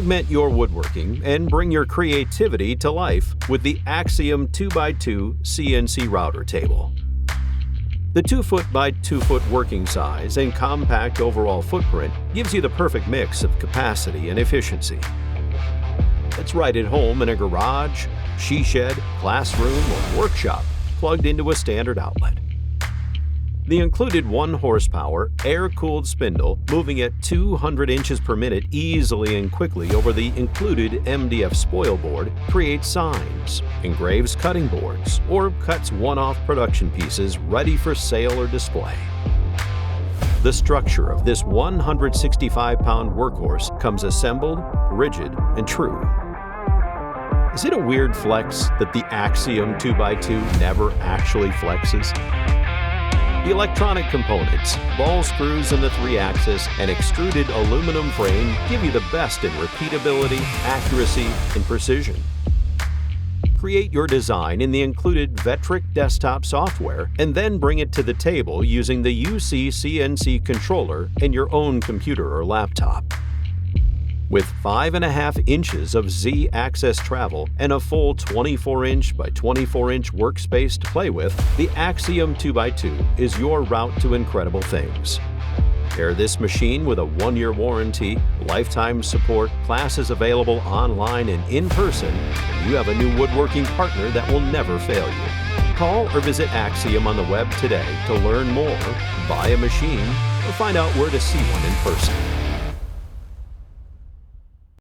Augment your woodworking and bring your creativity to life with the Axiom 2x2 CNC router table. The 2-foot by 2-foot working size and compact overall footprint gives you the perfect mix of capacity and efficiency. It's right at home in a garage, she shed, classroom, or workshop, plugged into a standard outlet. The included 1-horsepower, air-cooled spindle moving at 200 inches per minute easily and quickly over the included MDF spoil board creates signs, engraves cutting boards, or cuts one-off production pieces ready for sale or display. The structure of this 165-pound workhorse comes assembled, rigid, and true. Is it a weird flex that the Axiom 2x2 never actually flexes? The electronic components, ball screws in the 3-axis, and extruded aluminum frame give you the best in repeatability, accuracy, and precision. Create your design in the included Vectric desktop software and then bring it to the table using the UC CNC controller and your own computer or laptop. With 5.5 inches of Z-axis travel and a full 24-inch by 24-inch workspace to play with, the Axiom 2x2 is your route to incredible things. Pair this machine with a 1-year warranty, lifetime support, classes available online and in person, and you have a new woodworking partner that will never fail you. Call or visit Axiom on the web today to learn more, buy a machine, or find out where to see one in person.